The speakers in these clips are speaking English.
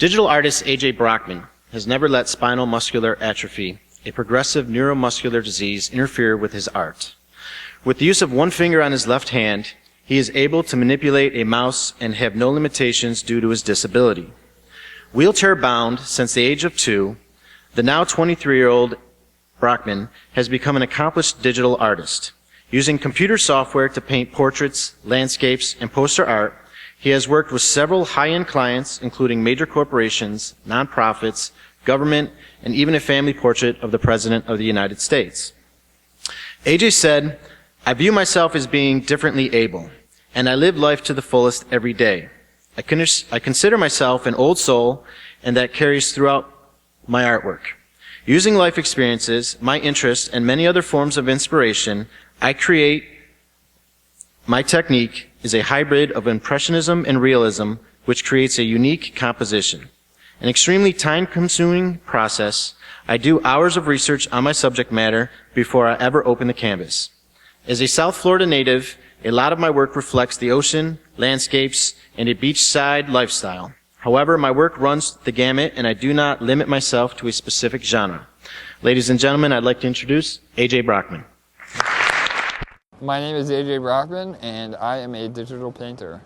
Digital artist A.J. Brockman has never let spinal muscular atrophy, a progressive neuromuscular disease, interfere with his art. With the use of one finger on his left hand, he is able to manipulate a mouse and have no limitations due to his disability. Wheelchair-bound since the age of 2, the now 23-year-old Brockman has become an accomplished digital artist. Using computer software to paint portraits, landscapes, and poster art, he has worked with several high-end clients, including major corporations, nonprofits, government, and even a family portrait of the President of the United States. AJ said, "I view myself as being differently able, and I live life to the fullest every day. I consider myself an old soul, and that carries throughout my artwork. Using life experiences, my interests, and many other forms of inspiration, I create. My technique is a hybrid of impressionism and realism, which creates a unique composition. An extremely time-consuming process. I do hours of research on my subject matter before I ever open the canvas. As a South Florida native, a lot of my work reflects the ocean, landscapes, and a beachside lifestyle. However, my work runs the gamut, and I do not limit myself to a specific genre." Ladies and gentlemen, I'd like to introduce A.J. Brockman. My name is A.J. Brockman, and I am a digital painter.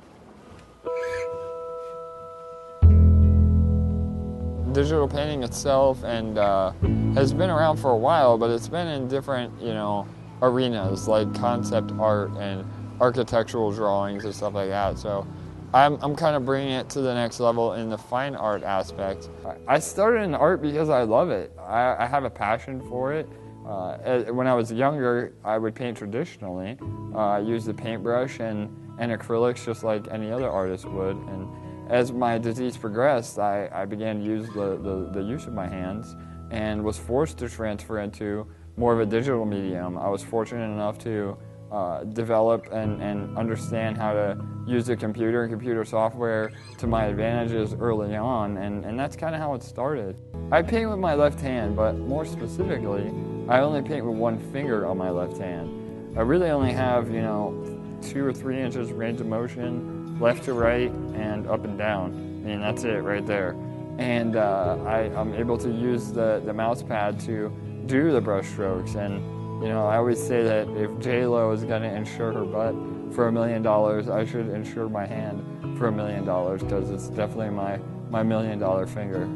Digital painting itself has been around for a while, but it's been in different, arenas like concept art and architectural drawings and stuff like that. So I'm kind of bringing it to the next level in the fine art aspect. I started in art because I love it. I have a passion for it. When I was younger, I would paint traditionally. I used the paintbrush and acrylics just like any other artist would. And as my disease progressed, I began to use the use of my hands and was forced to transfer into more of a digital medium. I was fortunate enough to develop and understand how to use the computer and computer software to my advantages early on, and that's kind of how it started. I paint with my left hand, but more specifically, I only paint with one finger on my left hand. I really only have, 2 or 3 inches range of motion, left to right and up and down. I mean, that's it right there. And I'm able to use the mouse pad to do the brush strokes. And I always say that if J-Lo is going to insure her butt for $1 million, I should insure my hand for $1 million, because it's definitely my $1 million finger.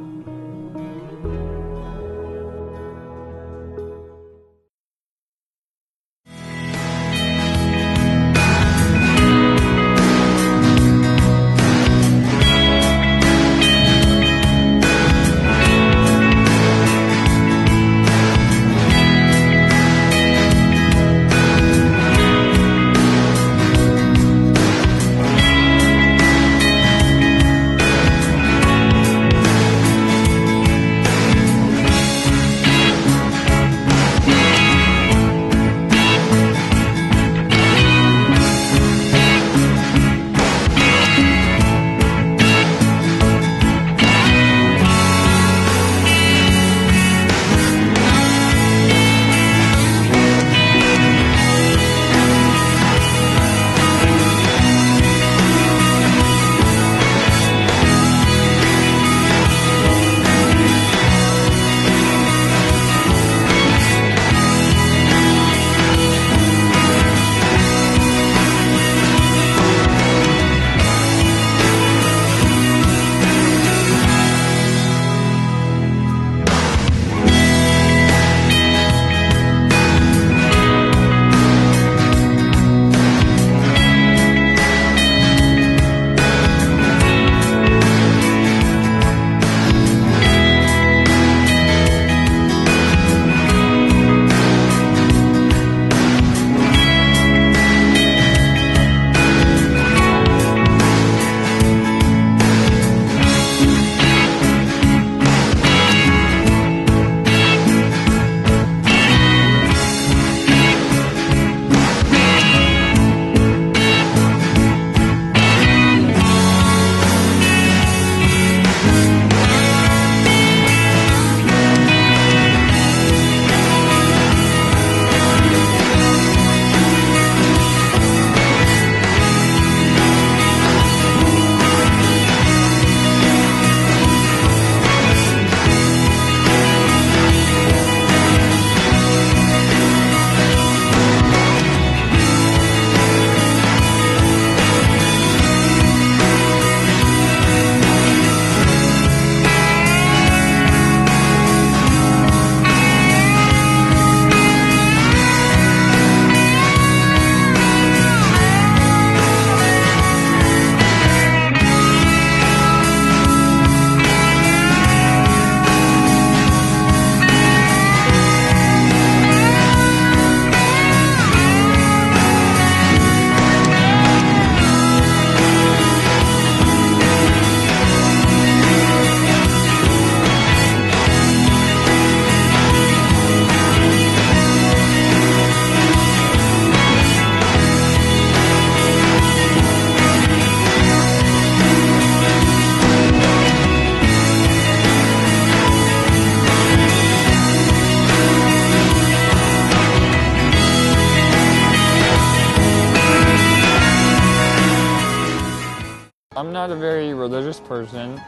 I'm not a very religious person,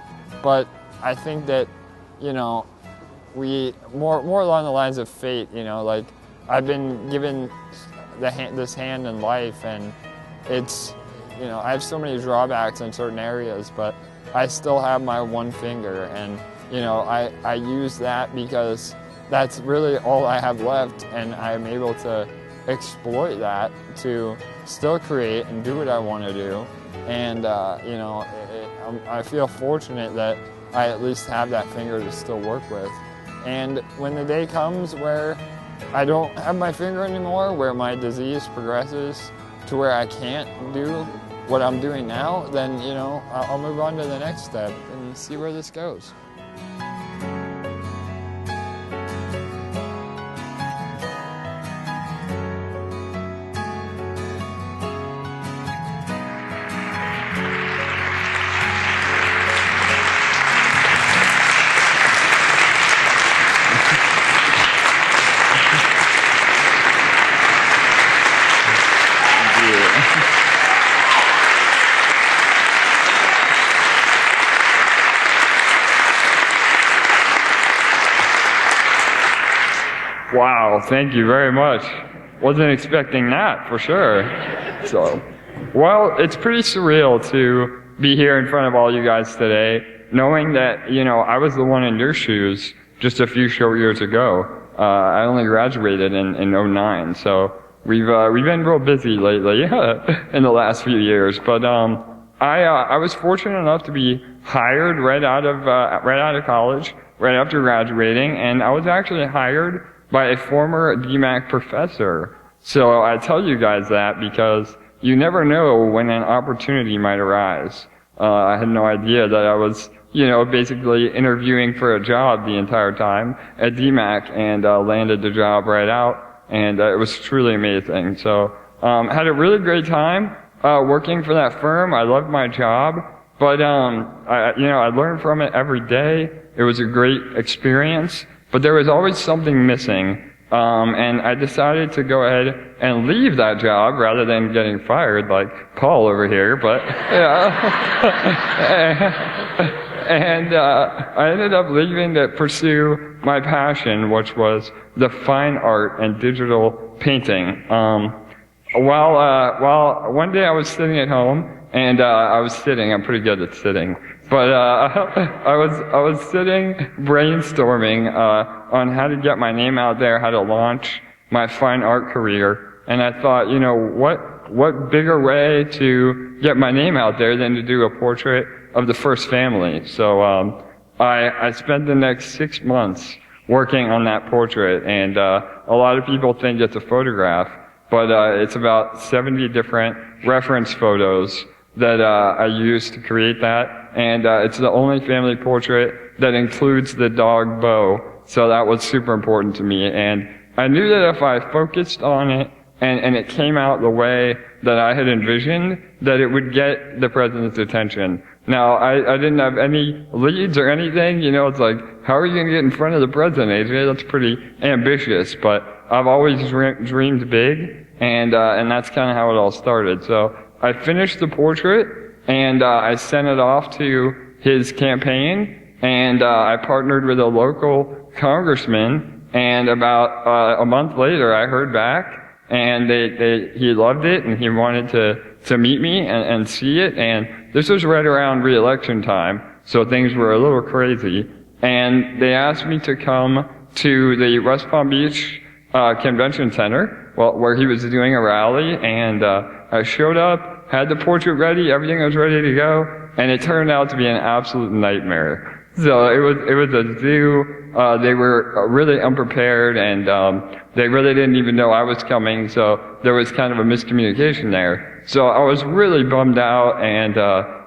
but I think that, you know, we more along the lines of fate. You know, like I've been given this hand in life, and it's, you know, I have so many drawbacks in certain areas, but I still have my one finger, and you know, I use that because that's really all I have left, and I'm able to exploit that to still create and do what I want to do. And you know, I feel fortunate that I at least have that finger to still work with. And when the day comes where I don't have my finger anymore, where my disease progresses to where I can't do what I'm doing now, then, you know, I'll move on to the next step and see where this goes. Wow, thank you very much. Wasn't expecting that, for sure. So, well, it's pretty surreal to be here in front of all you guys today, knowing that, you know, I was the one in your shoes just a few short years ago. I only graduated in '09, so we've been real busy lately in the last few years. But I was fortunate enough to be hired right out of college, right after graduating, and I was actually hired by a former DMAC professor. So I tell you guys that because you never know when an opportunity might arise. I had no idea that I was, you know, basically interviewing for a job the entire time at DMAC, and landed the job right out, and it was truly amazing. So had a really great time working for that firm. I loved my job, but I learned from it every day. It was a great experience. But there was always something missing, and I decided to go ahead and leave that job rather than getting fired like Paul over here. But yeah, and I ended up leaving to pursue my passion, which was the fine art and digital painting. While one day I was sitting at home, and I'm pretty good at sitting. But I was sitting brainstorming on how to get my name out there, how to launch my fine art career, and I thought, you know, what bigger way to get my name out there than to do a portrait of the first family? So I spent the next 6 months working on that portrait, and a lot of people think it's a photograph, but it's about 70 different reference photos that I used to create that. And it's the only family portrait that includes the dog Bo, so that was super important to me. And I knew that if I focused on it and it came out the way that I had envisioned, that it would get the president's attention. Now, I didn't have any leads or anything. You know, it's like, how are you going to get in front of the president, AJ? That's pretty ambitious, but I've always dreamed big, and that's kind of how it all started. So I finished the portrait, and I sent it off to his campaign, and I partnered with a local congressman, and about a month later I heard back, and he loved it, and he wanted to meet me and see it. And this was right around re-election time, so things were a little crazy, and they asked me to come to the West Palm Beach Convention Center, where he was doing a rally, and I showed up, had the portrait ready, everything was ready to go, and it turned out to be an absolute nightmare. So it was a zoo. They were really unprepared, and they really didn't even know I was coming, so there was kind of a miscommunication there. So I was really bummed out, and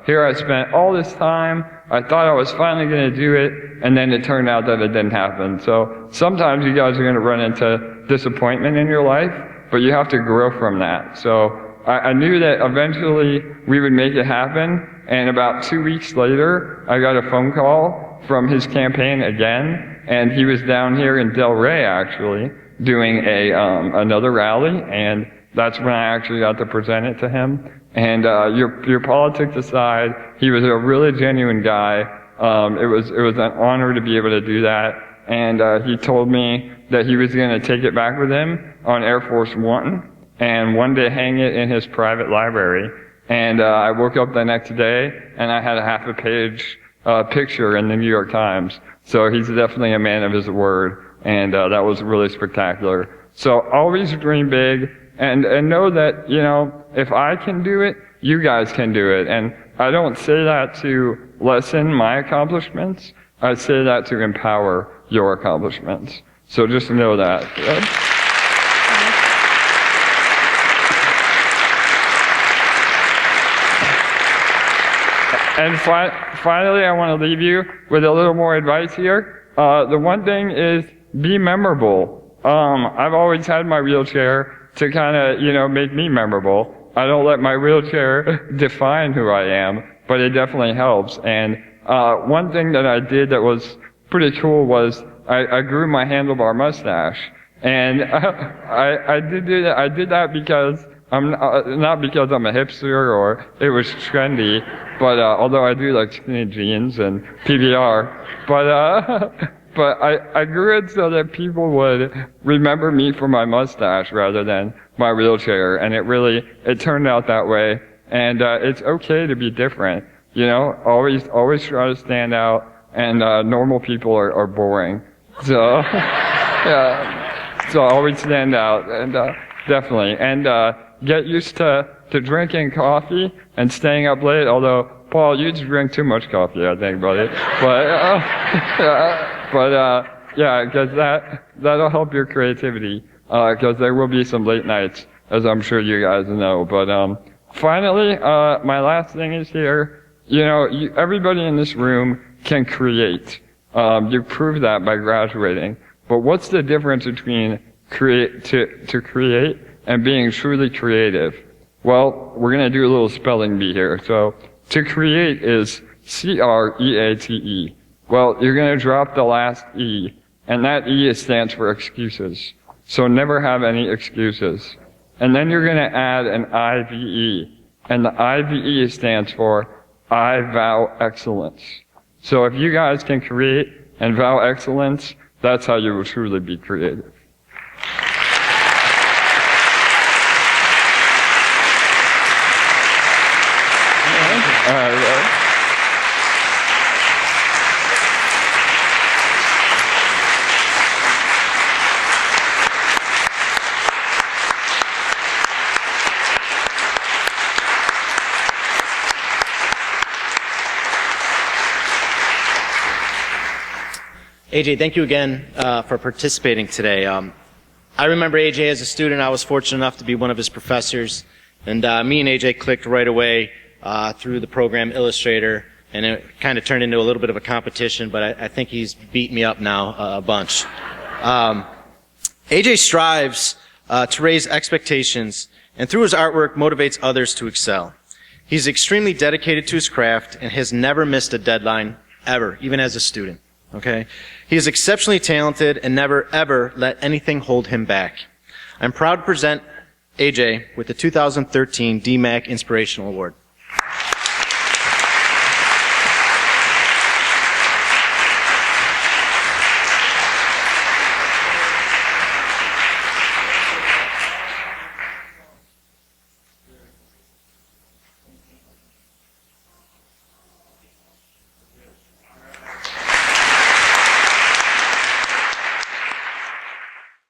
here I spent all this time. I thought I was finally going to do it, and then it turned out that it didn't happen. So sometimes you guys are going to run into disappointment in your life, but you have to grow from that. So I knew that eventually we would make it happen, and about 2 weeks later, I got a phone call from his campaign again, and he was down here in Del Rey, actually, doing another rally, and that's when I actually got to present it to him. And your politics aside, he was a really genuine guy. It was an honor to be able to do that. And he told me that he was going to take it back with him on Air Force One and one day hang it in his private library. And I woke up the next day and I had a half a page picture in the New York Times. So he's definitely a man of his word, and that was really spectacular. So always dream big, and know that, you know, if I can do it, you guys can do it. And I don't say that to lessen my accomplishments. I say that to empower your accomplishments. So just know that. And finally, I want to leave you with a little more advice here. The one thing is be memorable. I've always had my wheelchair to kind of, you know, make me memorable. I don't let my wheelchair define who I am, but it definitely helps. And one thing that I did that was pretty cool was I grew my handlebar mustache. And I did that because not because I'm a hipster or it was trendy, but although I do like skinny jeans and PBR, but I grew it so that people would remember me for my mustache rather than my wheelchair, and it turned out that way. And it's okay to be different, you know. Always try to stand out, and normal people are boring. So yeah, so always stand out, and definitely, and get used to drinking coffee and staying up late, although, Paul, you drink too much coffee, I think, buddy. Yeah, because that'll help your creativity, because there will be some late nights, as I'm sure you guys know. But finally, my last thing is here, you know, everybody in this room can create. You proved that by graduating. But what's the difference between to create and being truly creative? Well, we're going to do a little spelling bee here. So, to create is C-R-E-A-T-E. Well, you're going to drop the last E, and that E stands for excuses. So never have any excuses. And then you're going to add an I-V-E, and the I-V-E stands for I vow excellence. So if you guys can create and vow excellence, that's how you will truly be creative. AJ, thank you again for participating today. I remember AJ as a student. I was fortunate enough to be one of his professors, and me and AJ clicked right away through the program Illustrator, and it kind of turned into a little bit of a competition, but I think he's beat me up now a bunch. AJ strives to raise expectations, and through his artwork motivates others to excel. He's extremely dedicated to his craft and has never missed a deadline, ever, even as a student. Okay? He is exceptionally talented and never, ever let anything hold him back. I'm proud to present AJ with the 2013 DMAC Inspirational Award.